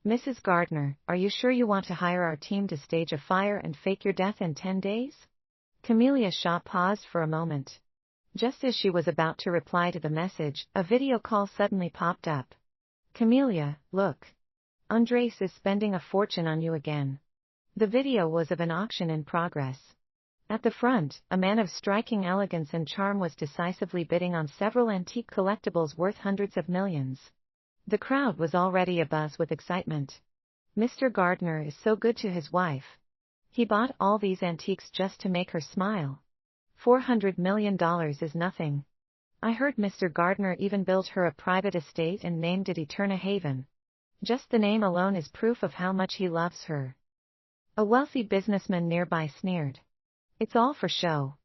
Mrs. Gardner, are you sure you want to hire our team to stage a fire and fake your death in 10 days? Camellia Shaw paused for a moment. Just as she was about to reply to the message, a video call suddenly popped up. Camellia, look. Andres is spending a fortune on you again. The video was of an auction in progress. At the front, a man of striking elegance and charm was decisively bidding on several antique collectibles worth hundreds of millions. The crowd was already abuzz with excitement. Mr. Gardner is so good to his wife. He bought all these antiques just to make her smile. $400 million is nothing. I heard Mr. Gardner even built her a private estate and named it Eterna Haven. Just the name alone is proof of how much he loves her. A wealthy businessman nearby sneered. It's all for show.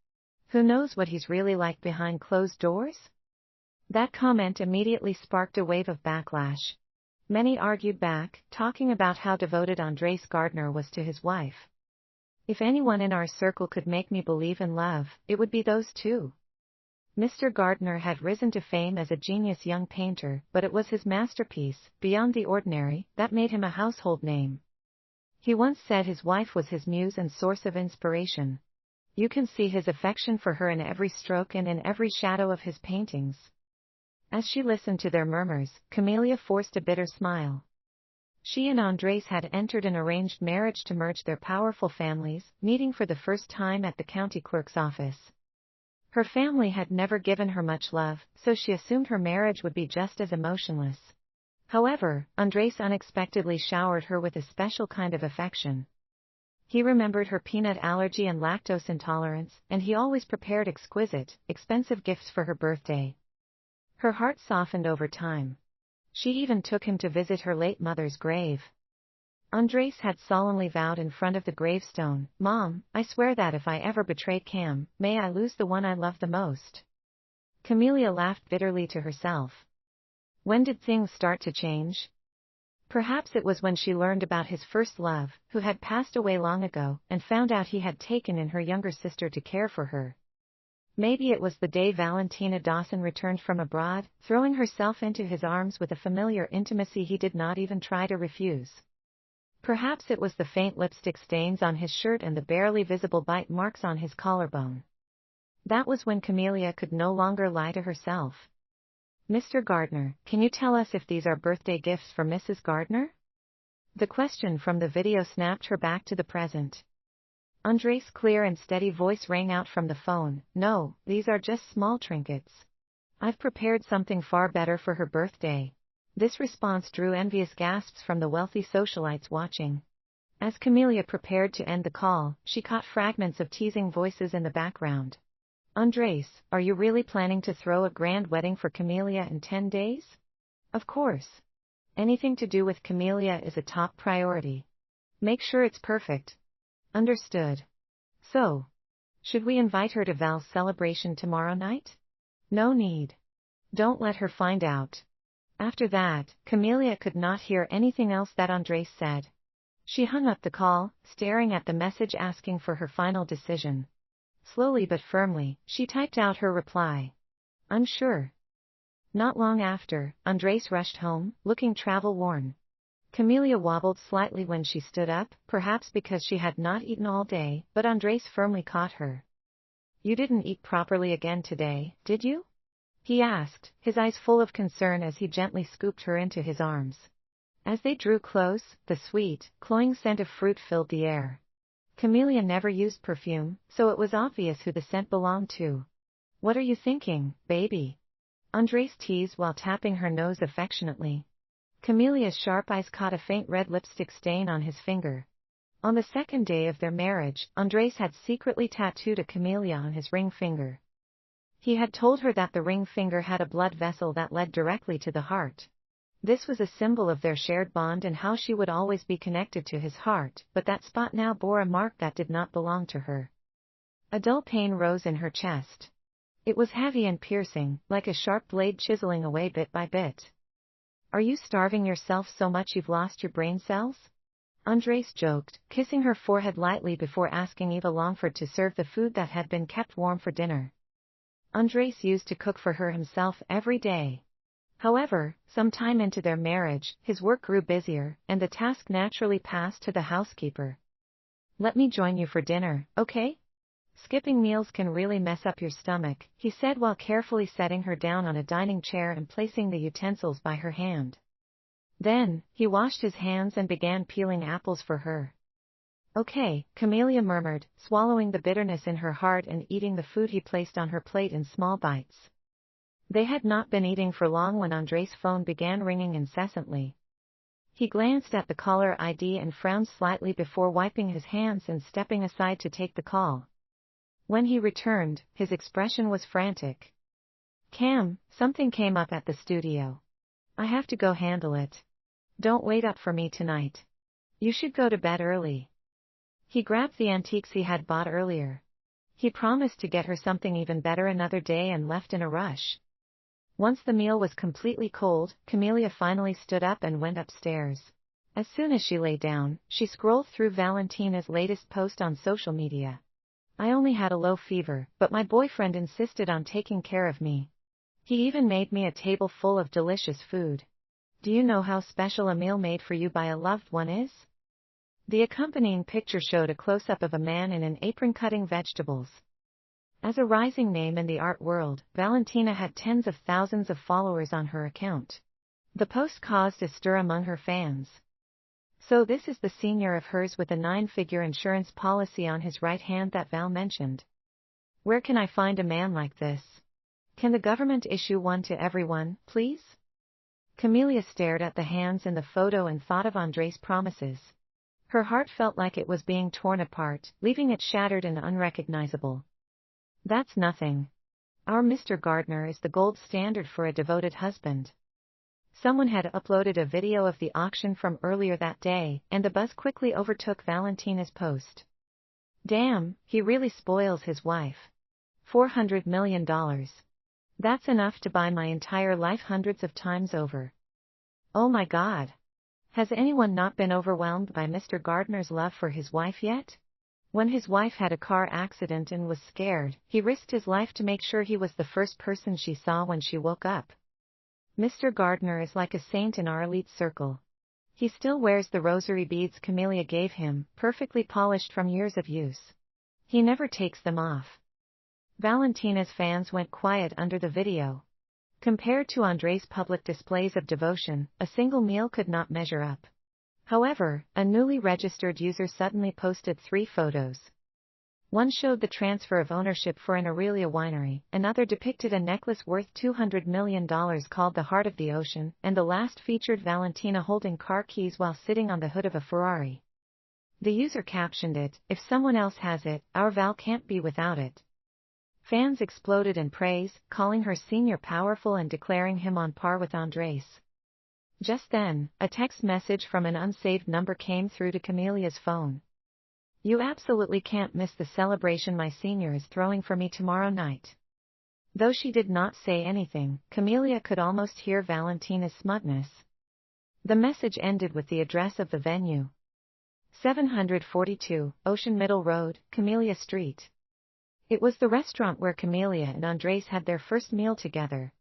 Who knows what he's really like behind closed doors? That comment immediately sparked a wave of backlash. Many argued back, talking about how devoted Andres Gardner was to his wife. If anyone in our circle could make me believe in love, it would be those two. Mr. Gardner had risen to fame as a genius young painter, but it was his masterpiece, beyond the ordinary, that made him a household name. He once said his wife was his muse and source of inspiration. You can see his affection for her in every stroke and in every shadow of his paintings. As she listened to their murmurs, Camellia forced a bitter smile. She and Andres had entered an arranged marriage to merge their powerful families, meeting for the first time at the county clerk's office. Her family had never given her much love, so she assumed her marriage would be just as emotionless. However, Andres unexpectedly showered her with a special kind of affection. He remembered her peanut allergy and lactose intolerance, and he always prepared exquisite, expensive gifts for her birthday. Her heart softened over time. She even took him to visit her late mother's grave. Andres had solemnly vowed in front of the gravestone, "Mom, I swear that if I ever betray Cam, may I lose the one I love the most." Camellia laughed bitterly to herself. When did things start to change? Perhaps it was when she learned about his first love, who had passed away long ago, and found out he had taken in her younger sister to care for her. Maybe it was the day Valentina Dawson returned from abroad, throwing herself into his arms with a familiar intimacy he did not even try to refuse. Perhaps it was the faint lipstick stains on his shirt and the barely visible bite marks on his collarbone. That was when Camellia could no longer lie to herself. "Mr. Gardner, can you tell us if these are birthday gifts for Mrs. Gardner?" The question from the video snapped her back to the present. Andres' clear and steady voice rang out from the phone. "No, these are just small trinkets. I've prepared something far better for her birthday." This response drew envious gasps from the wealthy socialites watching. As Camellia prepared to end the call, she caught fragments of teasing voices in the background. "Andres, are you really planning to throw a grand wedding for Camellia in 10 days? Of course. Anything to do with Camellia is a top priority. Make sure it's perfect." "Understood. So, should we invite her to Val's celebration tomorrow night?" "No need. Don't let her find out." After that, Camellia could not hear anything else that Andres said. She hung up the call, staring at the message asking for her final decision. Slowly but firmly, she typed out her reply. "I'm sure." Not long after, Andres rushed home, looking travel-worn. Camellia wobbled slightly when she stood up, perhaps because she had not eaten all day, but Andres firmly caught her. "You didn't eat properly again today, did you?" he asked, his eyes full of concern as he gently scooped her into his arms. As they drew close, the sweet, cloying scent of fruit filled the air. Camellia never used perfume, so it was obvious who the scent belonged to. "What are you thinking, baby?" Andres teased while tapping her nose affectionately. Camelia's sharp eyes caught a faint red lipstick stain on his finger. On the second day of their marriage, Andres had secretly tattooed a camellia on his ring finger. He had told her that the ring finger had a blood vessel that led directly to the heart. This was a symbol of their shared bond and how she would always be connected to his heart, but that spot now bore a mark that did not belong to her. A dull pain rose in her chest. It was heavy and piercing, like a sharp blade chiseling away bit by bit. "Are you starving yourself so much you've lost your brain cells?" Andres joked, kissing her forehead lightly before asking Eva Longford to serve the food that had been kept warm for dinner. Andres used to cook for her himself every day. However, some time into their marriage, his work grew busier, and the task naturally passed to the housekeeper. "Let me join you for dinner, okay? Skipping meals can really mess up your stomach," he said while carefully setting her down on a dining chair and placing the utensils by her hand. Then, he washed his hands and began peeling apples for her. "Okay," Camellia murmured, swallowing the bitterness in her heart and eating the food he placed on her plate in small bites. They had not been eating for long when Andre's phone began ringing incessantly. He glanced at the caller ID and frowned slightly before wiping his hands and stepping aside to take the call. When he returned, his expression was frantic. "Cam, something came up at the studio. I have to go handle it. Don't wait up for me tonight. You should go to bed early." He grabbed the antiques he had bought earlier. He promised to get her something even better another day and left in a rush. Once the meal was completely cold, Camellia finally stood up and went upstairs. As soon as she lay down, she scrolled through Valentina's latest post on social media. "I only had a low fever, but my boyfriend insisted on taking care of me. He even made me a table full of delicious food. Do you know how special a meal made for you by a loved one is?" The accompanying picture showed a close-up of a man in an apron cutting vegetables. As a rising name in the art world, Valentina had tens of thousands of followers on her account. The post caused a stir among her fans. "So this is the senior of hers with a 9-figure insurance policy on his right hand that Val mentioned. Where can I find a man like this? Can the government issue one to everyone, please?" Camellia stared at the hands in the photo and thought of Andre's promises. Her heart felt like it was being torn apart, leaving it shattered and unrecognizable. "That's nothing. Our Mr. Gardner is the gold standard for a devoted husband." Someone had uploaded a video of the auction from earlier that day, and the buzz quickly overtook Valentina's post. "Damn, he really spoils his wife. $400 million. That's enough to buy my entire life hundreds of times over. Oh my God. Has anyone not been overwhelmed by Mr. Gardner's love for his wife yet? When his wife had a car accident and was scared, he risked his life to make sure he was the first person she saw when she woke up. Mr. Gardner is like a saint in our elite circle. He still wears the rosary beads Camellia gave him, perfectly polished from years of use. He never takes them off." Valentina's fans went quiet under the video. Compared to Andre's public displays of devotion, a single meal could not measure up. However, a newly registered user suddenly posted 3 photos. One showed the transfer of ownership for an Aurelia winery, another depicted a necklace worth $200 million called the Heart of the Ocean, and the last featured Valentina holding car keys while sitting on the hood of a Ferrari. The user captioned it, "If someone else has it, our Val can't be without it." Fans exploded in praise, calling her senior powerful and declaring him on par with Andres. Just then, a text message from an unsaved number came through to Camelia's phone. "You absolutely can't miss the celebration my senior is throwing for me tomorrow night." Though she did not say anything, Camellia could almost hear Valentina's smugness. The message ended with the address of the venue. 742, Ocean Middle Road, Camellia Street. It was the restaurant where Camellia and Andres had their first meal together.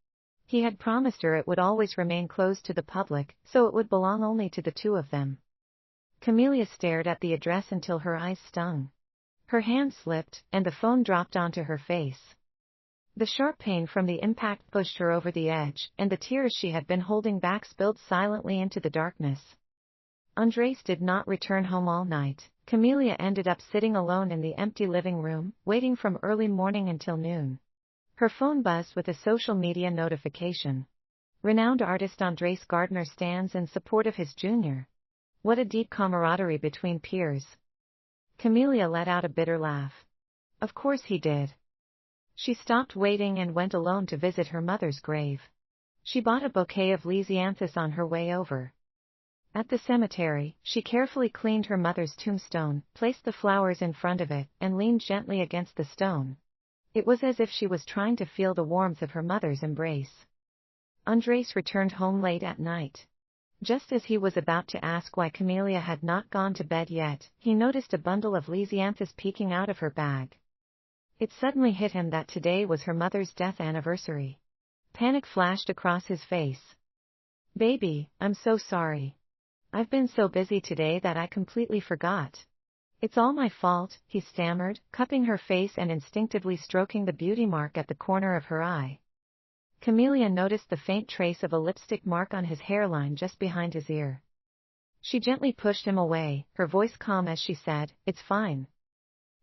He had promised her it would always remain closed to the public, so it would belong only to the two of them. Camellia stared at the address until her eyes stung. Her hand slipped, and the phone dropped onto her face. The sharp pain from the impact pushed her over the edge, and the tears she had been holding back spilled silently into the darkness. Andres did not return home all night. Camellia ended up sitting alone in the empty living room, waiting from early morning until noon. Her phone buzzed with a social media notification. Renowned artist Andres Gardner stands in support of his junior. What a deep camaraderie between peers. Camellia let out a bitter laugh. Of course he did. She stopped waiting and went alone to visit her mother's grave. She bought a bouquet of lisianthus on her way over. At the cemetery, she carefully cleaned her mother's tombstone, placed the flowers in front of it, and leaned gently against the stone. It was as if she was trying to feel the warmth of her mother's embrace. Andres returned home late at night. Just as he was about to ask why Camellia had not gone to bed yet, he noticed a bundle of lisianthus peeking out of her bag. It suddenly hit him that today was her mother's death anniversary. Panic flashed across his face. Baby, I'm so sorry. I've been so busy today that I completely forgot. It's all my fault, he stammered, cupping her face and instinctively stroking the beauty mark at the corner of her eye. Camellia noticed the faint trace of a lipstick mark on his hairline just behind his ear. She gently pushed him away, her voice calm as she said, "It's fine."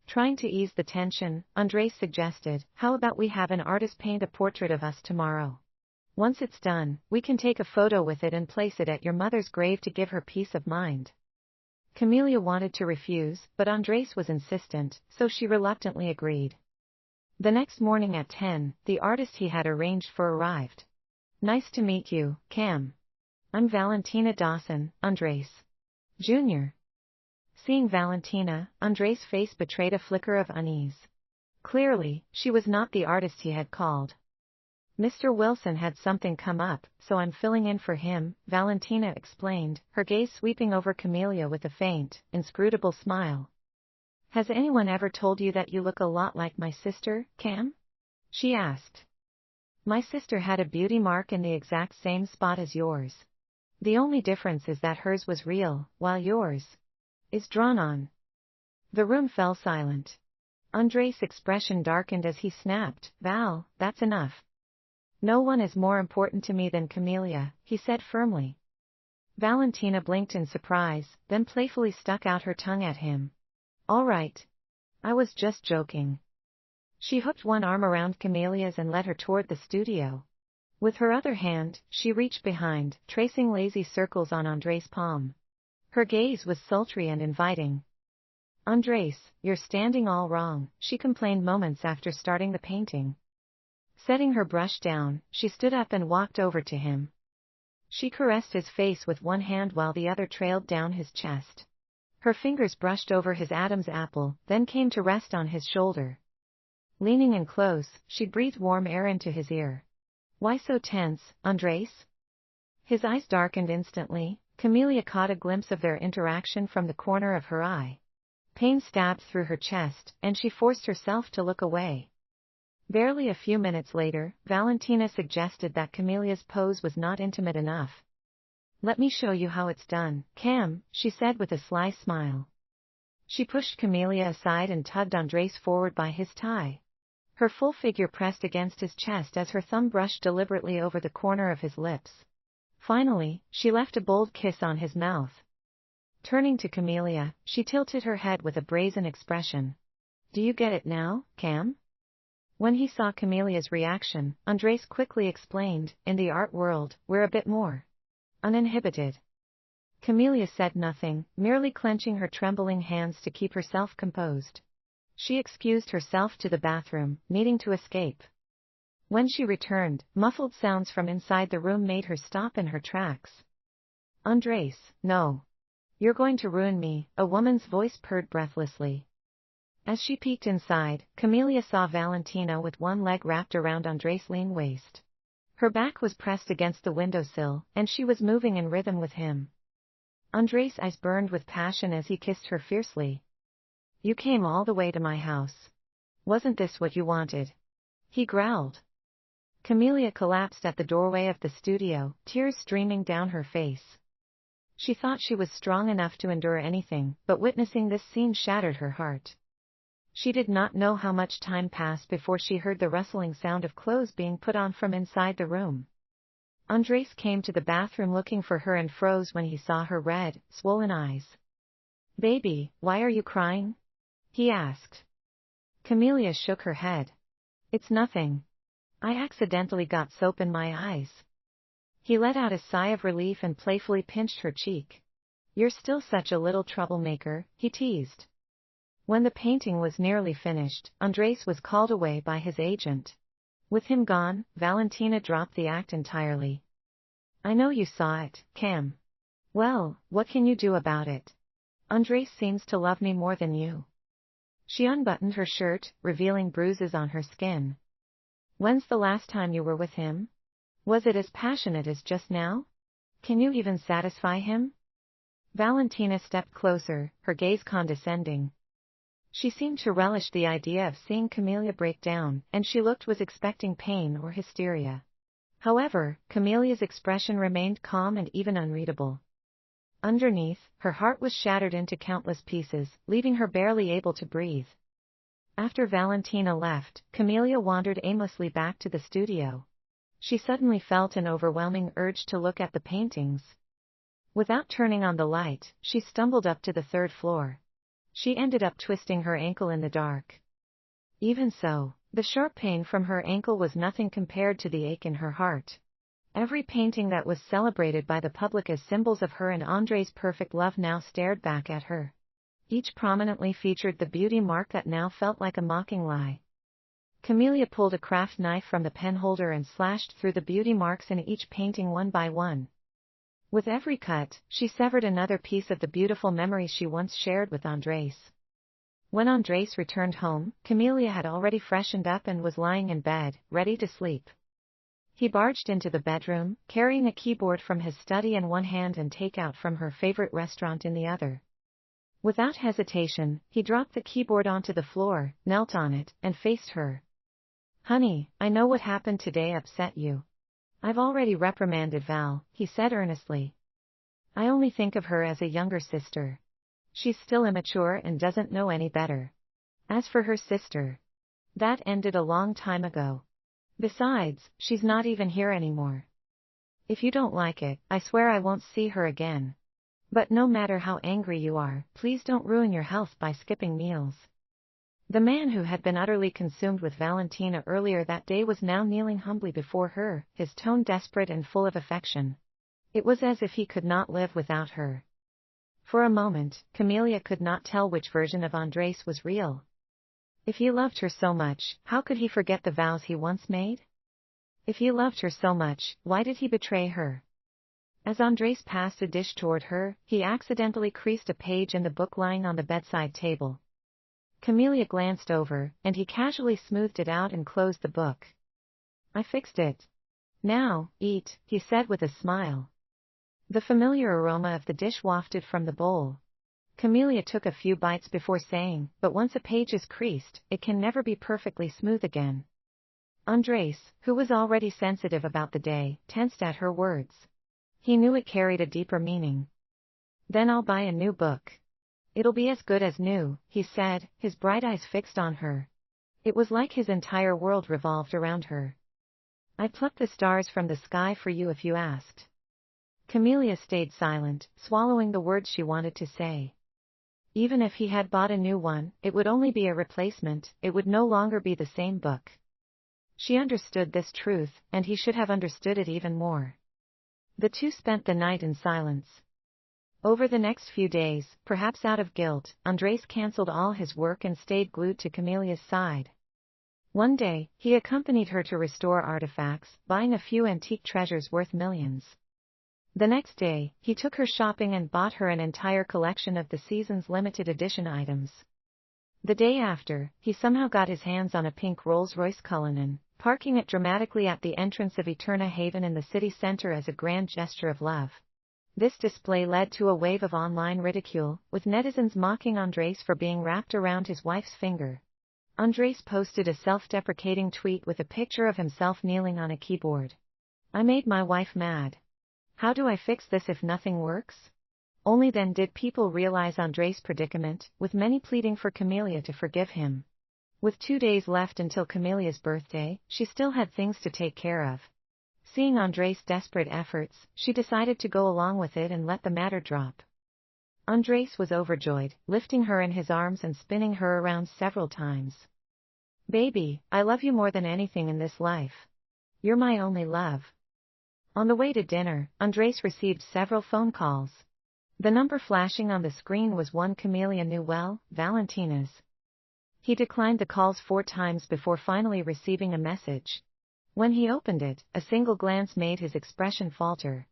Trying to ease the tension, Andres suggested, "How about we have an artist paint a portrait of us tomorrow? Once it's done, we can take a photo with it and place it at your mother's grave to give her peace of mind." Camellia wanted to refuse, but Andres was insistent, so she reluctantly agreed. The next morning at 10, the artist he had arranged for arrived. "Nice to meet you, Cam. I'm Valentina Dawson, Andres Jr." Seeing Valentina, Andres' face betrayed a flicker of unease. Clearly, she was not the artist he had called. "Mr. Wilson had something come up, so I'm filling in for him," Valentina explained, her gaze sweeping over Camellia with a faint, inscrutable smile. "Has anyone ever told you that you look a lot like my sister, Cam?" she asked. "My sister had a beauty mark in the exact same spot as yours. The only difference is that hers was real, while yours is drawn on." The room fell silent. Andres' expression darkened as he snapped, "Val, that's enough. No one is more important to me than Camellia," he said firmly. Valentina blinked in surprise, then playfully stuck out her tongue at him. "All right. I was just joking." She hooked one arm around Camelia's and led her toward the studio. With her other hand, she reached behind, tracing lazy circles on Andres' palm. Her gaze was sultry and inviting. "Andres, you're standing all wrong," she complained moments after starting the painting. Setting her brush down, she stood up and walked over to him. She caressed his face with one hand while the other trailed down his chest. Her fingers brushed over his Adam's apple, then came to rest on his shoulder. Leaning in close, she breathed warm air into his ear. "Why so tense, Andres?" His eyes darkened instantly. Camellia caught a glimpse of their interaction from the corner of her eye. Pain stabbed through her chest, and she forced herself to look away. Barely a few minutes later, Valentina suggested that Camelia's pose was not intimate enough. "Let me show you how it's done, Cam," she said with a sly smile. She pushed Camellia aside and tugged Andres forward by his tie. Her full figure pressed against his chest as her thumb brushed deliberately over the corner of his lips. Finally, she left a bold kiss on his mouth. Turning to Camellia, she tilted her head with a brazen expression. "Do you get it now, Cam?" When he saw Camelia's reaction, Andres quickly explained, "In the art world, we're a bit more uninhibited." Camellia said nothing, merely clenching her trembling hands to keep herself composed. She excused herself to the bathroom, needing to escape. When she returned, muffled sounds from inside the room made her stop in her tracks. "Andres, no. You're going to ruin me," a woman's voice purred breathlessly. As she peeked inside, Camellia saw Valentina with one leg wrapped around Andres' lean waist. Her back was pressed against the windowsill, and she was moving in rhythm with him. Andres' eyes burned with passion as he kissed her fiercely. "You came all the way to my house. Wasn't this what you wanted?" he growled. Camellia collapsed at the doorway of the studio, tears streaming down her face. She thought she was strong enough to endure anything, but witnessing this scene shattered her heart. She did not know how much time passed before she heard the rustling sound of clothes being put on from inside the room. Andres came to the bathroom looking for her and froze when he saw her red, swollen eyes. "Baby, why are you crying?" he asked. Camellia shook her head. "It's nothing. I accidentally got soap in my eyes." He let out a sigh of relief and playfully pinched her cheek. "You're still such a little troublemaker," he teased. When the painting was nearly finished, Andres was called away by his agent. With him gone, Valentina dropped the act entirely. "I know you saw it, Cam. Well, what can you do about it? Andres seems to love me more than you." She unbuttoned her shirt, revealing bruises on her skin. "When's the last time you were with him? Was it as passionate as just now? Can you even satisfy him?" Valentina stepped closer, her gaze condescending. She seemed to relish the idea of seeing Camellia break down, and she was expecting pain or hysteria. However, Camelia's expression remained calm and even unreadable. Underneath, her heart was shattered into countless pieces, leaving her barely able to breathe. After Valentina left, Camelia wandered aimlessly back to the studio. She suddenly felt an overwhelming urge to look at the paintings. Without turning on the light, she stumbled up to the third floor. She ended up twisting her ankle in the dark. Even so, the sharp pain from her ankle was nothing compared to the ache in her heart. Every painting that was celebrated by the public as symbols of her and André's perfect love now stared back at her. Each prominently featured the beauty mark that now felt like a mocking lie. Camelia pulled a craft knife from the pen holder and slashed through the beauty marks in each painting one by one. With every cut, she severed another piece of the beautiful memory she once shared with Andrés. When Andrés returned home, Camelia had already freshened up and was lying in bed, ready to sleep. He barged into the bedroom, carrying a keyboard from his study in one hand and takeout from her favorite restaurant in the other. Without hesitation, he dropped the keyboard onto the floor, knelt on it, and faced her. "Honey, I know what happened today upset you. I've already reprimanded Val," he said earnestly. "I only think of her as a younger sister. She's still immature and doesn't know any better. As for her sister, that ended a long time ago. Besides, she's not even here anymore. If you don't like it, I swear I won't see her again. But no matter how angry you are, please don't ruin your health by skipping meals." The man who had been utterly consumed with Valentina earlier that day was now kneeling humbly before her, his tone desperate and full of affection. It was as if he could not live without her. For a moment, Camelia could not tell which version of Andrés was real. If he loved her so much, how could he forget the vows he once made? If he loved her so much, why did he betray her? As Andrés passed a dish toward her, he accidentally creased a page in the book lying on the bedside table. Camelia glanced over, and he casually smoothed it out and closed the book. "I fixed it. Now, eat," he said with a smile. The familiar aroma of the dish wafted from the bowl. Camelia took a few bites before saying, "But once a page is creased, it can never be perfectly smooth again." Andrés, who was already sensitive about the day, tensed at her words. He knew it carried a deeper meaning. "Then I'll buy a new book. It'll be as good as new," he said, his bright eyes fixed on her. It was like his entire world revolved around her. "I'd pluck the stars from the sky for you if you asked." Camelia stayed silent, swallowing the words she wanted to say. Even if he had bought a new one, it would only be a replacement, it would no longer be the same book. She understood this truth, and he should have understood it even more. The two spent the night in silence. Over the next few days, perhaps out of guilt, Andrés canceled all his work and stayed glued to Camelia's side. One day, he accompanied her to restore artifacts, buying a few antique treasures worth millions. The next day, he took her shopping and bought her an entire collection of the season's limited edition items. The day after, he somehow got his hands on a pink Rolls-Royce Cullinan, parking it dramatically at the entrance of Eterna Haven in the city center as a grand gesture of love. This display led to a wave of online ridicule, with netizens mocking Andrés for being wrapped around his wife's finger. Andrés posted a self-deprecating tweet with a picture of himself kneeling on a keyboard. "I made my wife mad. How do I fix this if nothing works?" Only then did people realize Andrés' predicament, with many pleading for Camelia to forgive him. With 2 days left until Camelia's birthday, she still had things to take care of. Seeing Andrés' desperate efforts, she decided to go along with it and let the matter drop. Andrés was overjoyed, lifting her in his arms and spinning her around several times. "Baby, I love you more than anything in this life. You're my only love." On the way to dinner, Andrés received several phone calls. The number flashing on the screen was one Camelia knew well, Valentina's. He declined the calls 4 times before finally receiving a message. When he opened it, a single glance made his expression falter.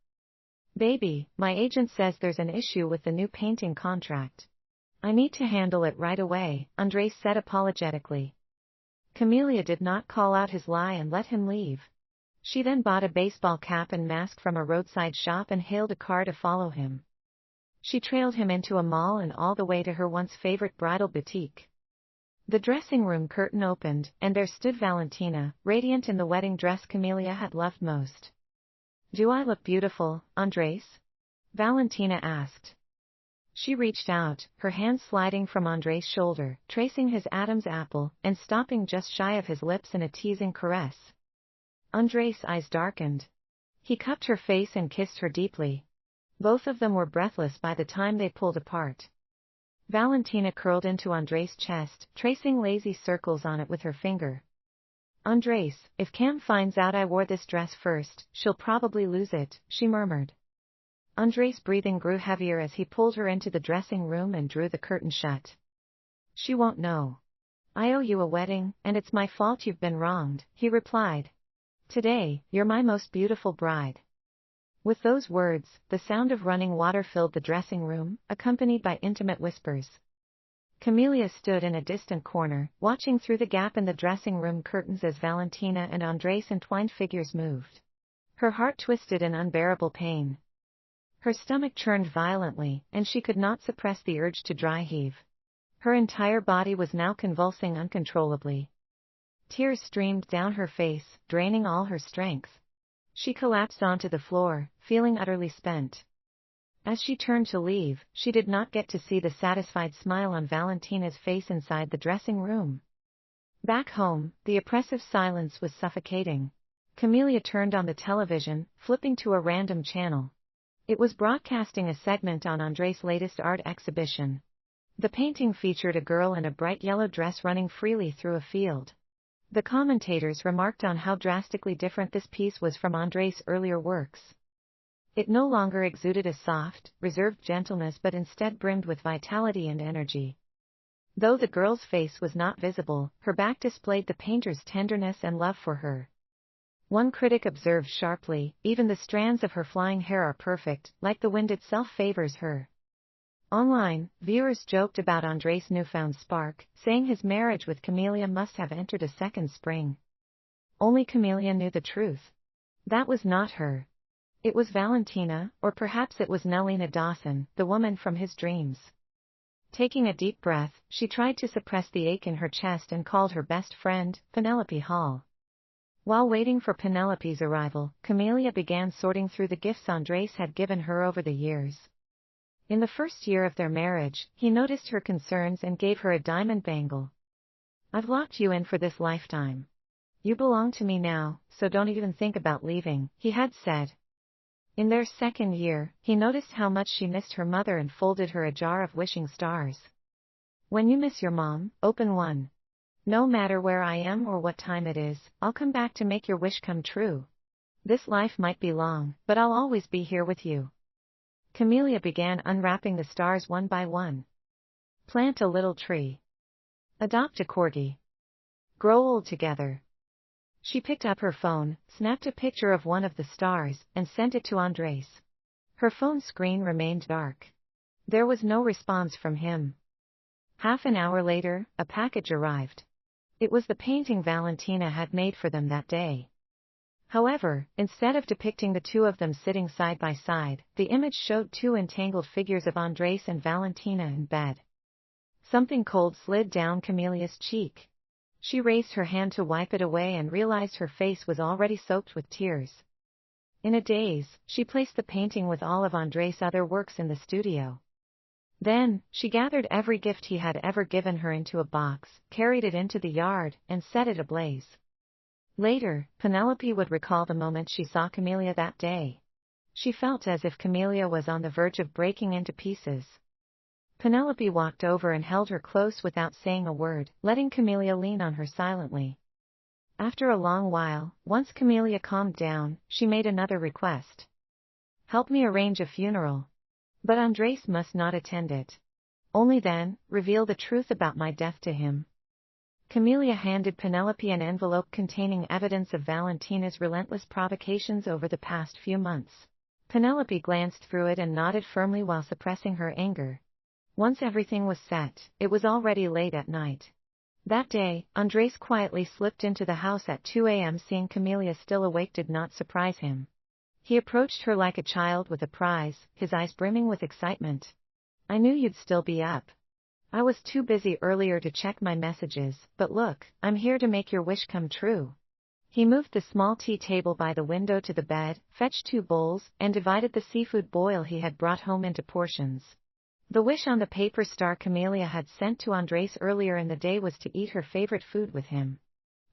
"Baby, my agent says there's an issue with the new painting contract. I need to handle it right away," Andrés said apologetically. Camelia did not call out his lie and let him leave. She then bought a baseball cap and mask from a roadside shop and hailed a car to follow him. She trailed him into a mall and all the way to her once favorite bridal boutique. The dressing room curtain opened, and there stood Valentina, radiant in the wedding dress Camelia had loved most. "Do I look beautiful, Andres?" Valentina asked. She reached out, her hand sliding from Andres' shoulder, tracing his Adam's apple, and stopping just shy of his lips in a teasing caress. Andres' eyes darkened. He cupped her face and kissed her deeply. Both of them were breathless by the time they pulled apart. Valentina curled into Andres' chest, tracing lazy circles on it with her finger. "Andres, if Cam finds out I wore this dress first, she'll probably lose it," she murmured. Andres' breathing grew heavier as he pulled her into the dressing room and drew the curtain shut. "She won't know. I owe you a wedding, and it's my fault you've been wronged," he replied. "Today, you're my most beautiful bride." With those words, the sound of running water filled the dressing room, accompanied by intimate whispers. Camelia stood in a distant corner, watching through the gap in the dressing room curtains as Valentina and Andres' entwined figures moved. Her heart twisted in unbearable pain. Her stomach churned violently, and she could not suppress the urge to dry heave. Her entire body was now convulsing uncontrollably. Tears streamed down her face, draining all her strength. She collapsed onto the floor, feeling utterly spent. As she turned to leave, she did not get to see the satisfied smile on Valentina's face inside the dressing room. Back home, the oppressive silence was suffocating. Camelia turned on the television, flipping to a random channel. It was broadcasting a segment on Andres' latest art exhibition. The painting featured a girl in a bright yellow dress running freely through a field. The commentators remarked on how drastically different this piece was from Andres' earlier works. It no longer exuded a soft, reserved gentleness but instead brimmed with vitality and energy. Though the girl's face was not visible, her back displayed the painter's tenderness and love for her. One critic observed sharply, "Even the strands of her flying hair are perfect, like the wind itself favors her." Online, viewers joked about Andres' newfound spark, saying his marriage with Camelia must have entered a second spring. Only Camelia knew the truth. That was not her. It was Valentina, or perhaps it was Nelina Dawson, the woman from his dreams. Taking a deep breath, she tried to suppress the ache in her chest and called her best friend, Penelope Hall. While waiting for Penelope's arrival, Camelia began sorting through the gifts Andres had given her over the years. In the first year of their marriage, he noticed her concerns and gave her a diamond bangle. "I've locked you in for this lifetime. You belong to me now, so don't even think about leaving," he had said. In their second year, he noticed how much she missed her mother and folded her a jar of wishing stars. "When you miss your mom, open one. No matter where I am or what time it is, I'll come back to make your wish come true. This life might be long, but I'll always be here with you." Camelia began unwrapping the stars one by one. Plant a little tree. Adopt a corgi. Grow old together. She picked up her phone, snapped a picture of one of the stars, and sent it to Andres. Her phone screen remained dark. There was no response from him. Half an hour later, a package arrived. It was the painting Valentina had made for them that day. However, instead of depicting the two of them sitting side by side, the image showed two entangled figures of Andres and Valentina in bed. Something cold slid down Camelia's cheek. She raised her hand to wipe it away and realized her face was already soaked with tears. In a daze, she placed the painting with all of Andres' other works in the studio. Then, she gathered every gift he had ever given her into a box, carried it into the yard, and set it ablaze. Later, Penelope would recall the moment she saw Camelia that day. She felt as if Camelia was on the verge of breaking into pieces. Penelope walked over and held her close without saying a word, letting Camelia lean on her silently. After a long while, once Camelia calmed down, she made another request. "Help me arrange a funeral. But Andres must not attend it. Only then, reveal the truth about my death to him." Camelia handed Penelope an envelope containing evidence of Valentina's relentless provocations over the past few months. Penelope glanced through it and nodded firmly while suppressing her anger. Once everything was set, it was already late at night. That day, Andres quietly slipped into the house at 2 a.m. Seeing Camelia still awake did not surprise him. He approached her like a child with a prize, his eyes brimming with excitement. "I knew you'd still be up. I was too busy earlier to check my messages, but look, I'm here to make your wish come true. He moved the small tea table by the window to the bed, fetched 2 bowls, and divided the seafood boil he had brought home into portions. The wish on the paper star Camelia had sent to Andres earlier in the day was to eat her favorite food with him.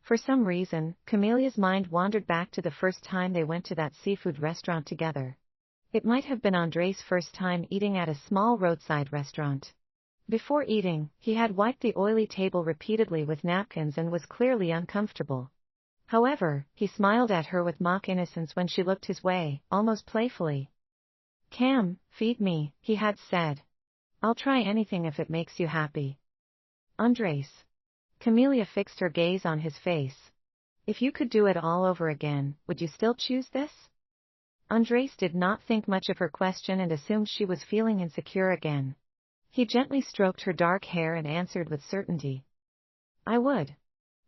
For some reason, Camelia's mind wandered back to the first time they went to that seafood restaurant together. It might have been Andres' first time eating at a small roadside restaurant. Before eating, he had wiped the oily table repeatedly with napkins and was clearly uncomfortable. However, he smiled at her with mock innocence when she looked his way, almost playfully. "Cam, feed me," he had said. "I'll try anything if it makes you happy." "Andres." Camelia fixed her gaze on his face. "If you could do it all over again, would you still choose this?" Andres did not think much of her question and assumed she was feeling insecure again. He gently stroked her dark hair and answered with certainty. "I would.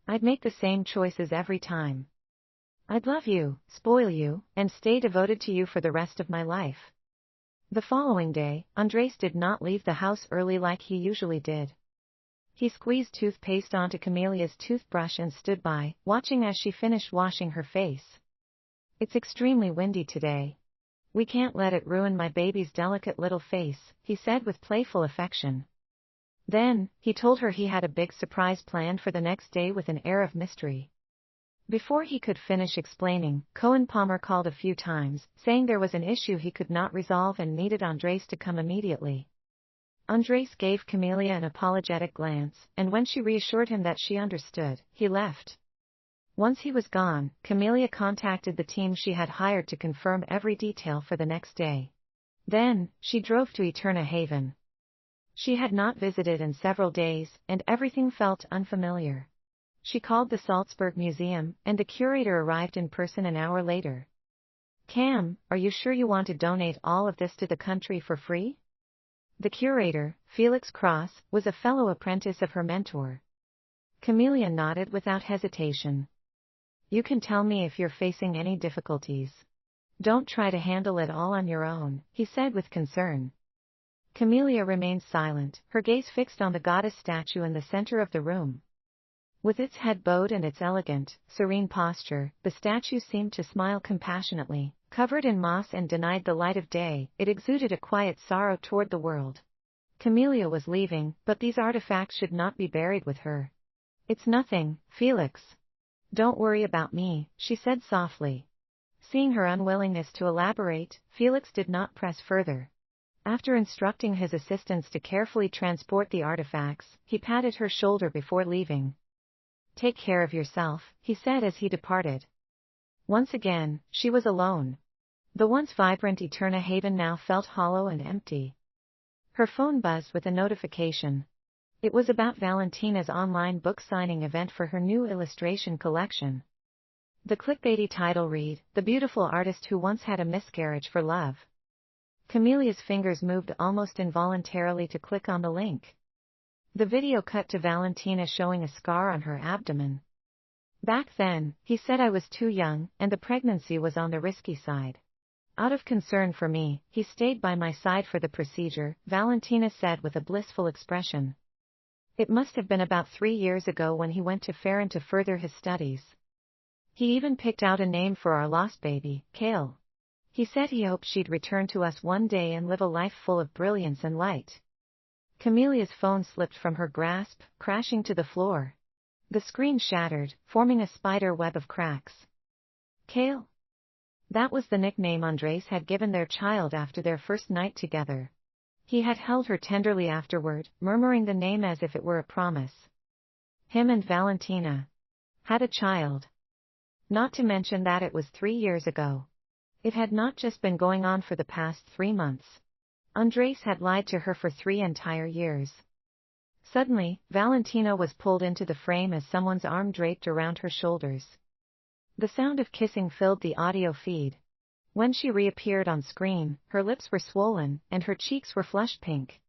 I'd make the same choices every time. I'd love you, spoil you, and stay devoted to you for the rest of my life." The following day, Andres did not leave the house early like he usually did. He squeezed toothpaste onto Camelia's toothbrush and stood by, watching as she finished washing her face. "It's extremely windy today. We can't let it ruin my baby's delicate little face," he said with playful affection. Then, he told her he had a big surprise planned for the next day with an air of mystery. Before he could finish explaining, Cohen Palmer called a few times, saying there was an issue he could not resolve and needed Andres to come immediately. Andres gave Camelia an apologetic glance, and when she reassured him that she understood, he left. Once he was gone, Camelia contacted the team she had hired to confirm every detail for the next day. Then, she drove to Eterna Haven. She had not visited in several days, and everything felt unfamiliar. She called the Salzburg Museum, and the curator arrived in person an hour later. "Cam, are you sure you want to donate all of this to the country for free?" The curator, Felix Cross, was a fellow apprentice of her mentor. Camelia nodded without hesitation. "You can tell me if you're facing any difficulties. Don't try to handle it all on your own," he said with concern. Camelia remained silent, her gaze fixed on the goddess statue in the center of the room. With its head bowed and its elegant, serene posture, the statue seemed to smile compassionately. Covered in moss and denied the light of day, it exuded a quiet sorrow toward the world. Camelia was leaving, but these artifacts should not be buried with her. "It's nothing, Felix. Don't worry about me," she said softly. Seeing her unwillingness to elaborate, Felix did not press further. After instructing his assistants to carefully transport the artifacts, he patted her shoulder before leaving. "Take care of yourself," he said as he departed. Once again, she was alone. The once vibrant Eterna Haven now felt hollow and empty. Her phone buzzed with a notification. It was about Valentina's online book signing event for her new illustration collection. The clickbaity title read, "The Beautiful Artist Who Once Had a Miscarriage for Love." Camelia's fingers moved almost involuntarily to click on the link. The video cut to Valentina showing a scar on her abdomen. "Back then, he said I was too young, and the pregnancy was on the risky side. Out of concern for me, he stayed by my side for the procedure," Valentina said with a blissful expression. "It must have been about 3 years ago when he went to Ferran to further his studies. He even picked out a name for our lost baby, Kale. He said he hoped she'd return to us one day and live a life full of brilliance and light." Camelia's phone slipped from her grasp, crashing to the floor. The screen shattered, forming a spider web of cracks. Kale? That was the nickname Andres had given their child after their first night together. He had held her tenderly afterward, murmuring the name as if it were a promise. Him and Valentina had a child. Not to mention that it was 3 years ago. It had not just been going on for the past 3 months. Andres had lied to her for 3 entire years. Suddenly, Valentina was pulled into the frame as someone's arm draped around her shoulders. The sound of kissing filled the audio feed. When she reappeared on screen, her lips were swollen, and her cheeks were flushed pink.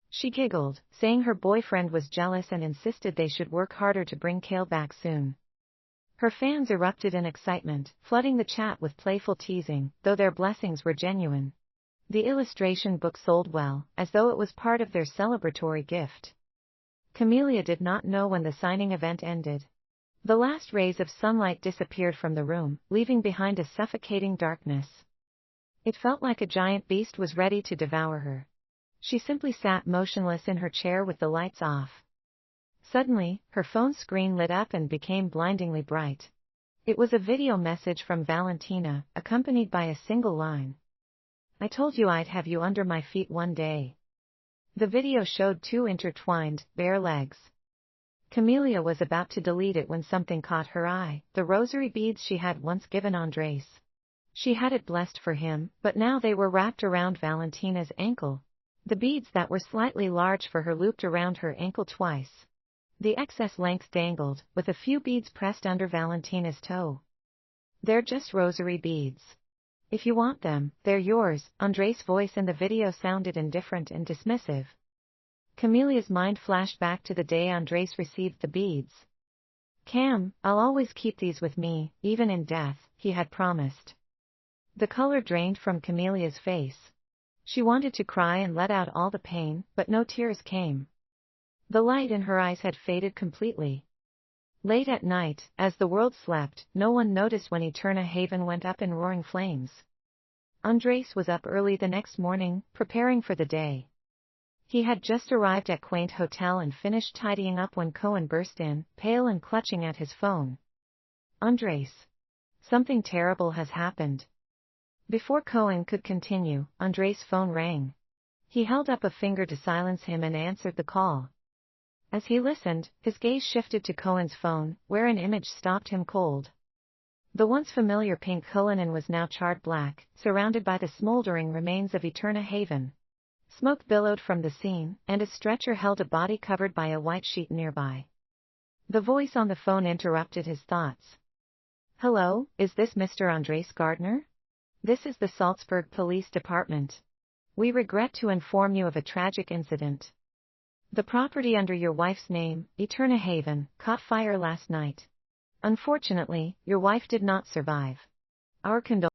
She giggled, saying her boyfriend was jealous and insisted they should work harder to bring Kale back soon. Her fans erupted in excitement, flooding the chat with playful teasing, though their blessings were genuine. The illustration book sold well, as though it was part of their celebratory gift. Camellia did not know when the signing event ended. The last rays of sunlight disappeared from the room, leaving behind a suffocating darkness. It felt like a giant beast was ready to devour her. She simply sat motionless in her chair with the lights off. Suddenly, her phone screen lit up and became blindingly bright. It was a video message from Valentina, accompanied by a single line. "I told you I'd have you under my feet one day." The video showed two intertwined, bare legs. Camellia was about to delete it when something caught her eye, the rosary beads she had once given Andres. She had it blessed for him, but now they were wrapped around Valentina's ankle. The beads that were slightly large for her looped around her ankle twice. The excess length dangled, with a few beads pressed under Valentina's toe. "They're just rosary beads. If you want them, they're yours." Andres' voice in the video sounded indifferent and dismissive. Camelia's mind flashed back to the day Andres received the beads. "Cam, I'll always keep these with me, even in death," he had promised. The color drained from Camelia's face. She wanted to cry and let out all the pain, but no tears came. The light in her eyes had faded completely. Late at night, as the world slept, no one noticed when Eterna Haven went up in roaring flames. Andres was up early the next morning, preparing for the day. He had just arrived at quaint hotel and finished tidying up when Cohen burst in, pale and clutching at his phone. "Andres. Something terrible has happened." Before Cohen could continue, Andres' phone rang. He held up a finger to silence him and answered the call. As he listened, his gaze shifted to Cohen's phone, where an image stopped him cold. The once familiar pink Cullinan was now charred black, surrounded by the smoldering remains of Eterna Haven. Smoke billowed from the scene, and a stretcher held a body covered by a white sheet nearby. The voice on the phone interrupted his thoughts. "Hello, is this Mr. Andres Gardner? This is the Salzburg Police Department. We regret to inform you of a tragic incident. The property under your wife's name, Eterna Haven, caught fire last night. Unfortunately, your wife did not survive. Our condolences."